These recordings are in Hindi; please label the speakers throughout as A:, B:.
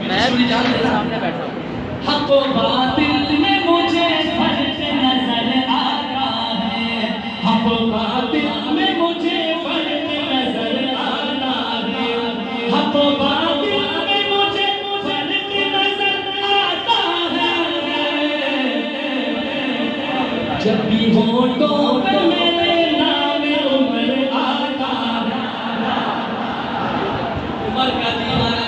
A: मैं भी जान के सामने बैठा हूँ।
B: हक व बातिल में मुझे फर्क नजर आता है, हक व बातिल में मुझे फर्क नजर आता है, हक व बातिल में मुझे फर्क नजर आता है। जब भी होठों पे मेरे नाम उमर आता है, उमर का दीवाना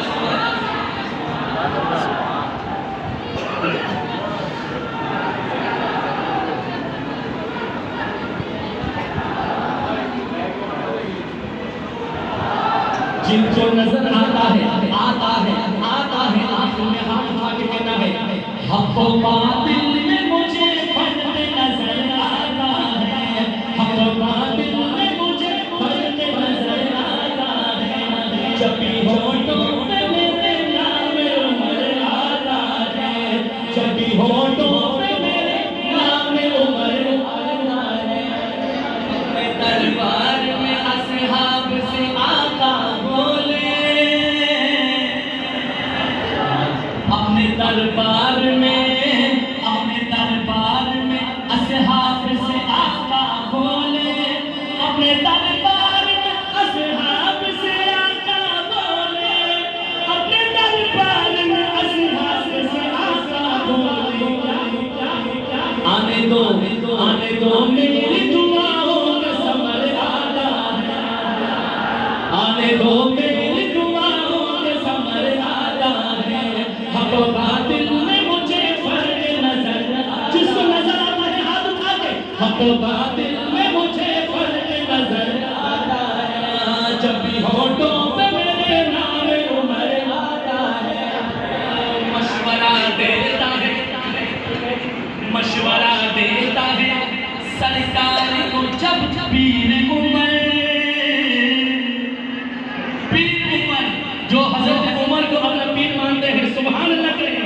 B: जिनको नजर आता है आंखों में हाथ उठा के कहना है, हक व बातिल में मुझे फर्क नजर आता है, हक व बातिल में मुझे फर्क नजर आता है। जब भी होठों पे मेरे नाम उमर आता है, जब भी होठों पे मेरे नाम उमर आता है। अपने दरबार में असहाब से आका बोले, अपने दरबार में असहाब से आका बोले, अपने दरबार में असहाब से आका बोले, अपने दरबार में असहाब से आका बोले। आने दो मेरी दुआओं का समर आता है, आने दो मेरी दुआओं का समर आता है। हक व बातिल में मुझे फर्क नजर, जिसको नजर आता है हाथ उठा के, हक व बातिल में मुझे फर्क नजर आता है। जब भी होठों पे मेरे नाम उमर आता है, मशवरा देता है सरकार को जब पीर उमर जो हजरत उमर को अपना पीर मानते हैं, सुभान अल्लाह करें।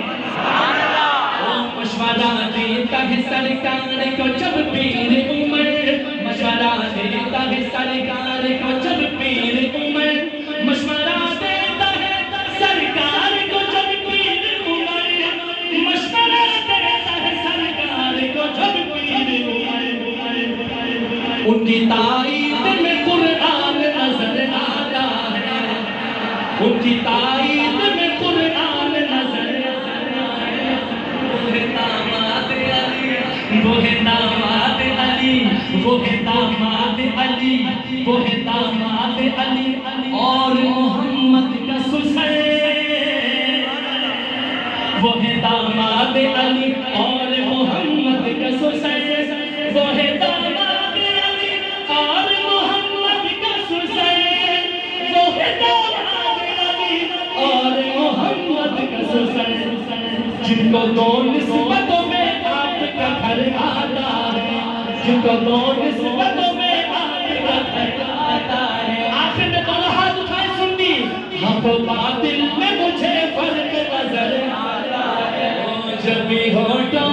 B: मशवरा देता है सरकार को जब पीर उमर, मशवरा देता है सरकार को जब पीर उमर, मशवरा देता है सरकार को जब पीर उमर, मशवरा देता है सरकार को जब पीर उमर। उनकी तारीफ में कुरान नजर आता है, उनकी तारीफ में कुरान नजर आता है। वो है दामाद अली, वो है दामाद अली, वो है दामाद अली, वो है दामाद अली और मोहम्मद का सुसर। वो है दामाद अली और मोहम्मद का सुसर, वो है दामाद अली और मोहम्मद का सुसर, वो है दामाद अली और मोहम्मद का सुसर। जिनको दो निस्बतों में आपका घर आता है, जिनको दो निस्बतों में आपका घर आता है। आखिर में दोनों हाथ उठाए सुन्नी, हक व बातिल में मुझे फर्क नजर आता है। जब भी होठों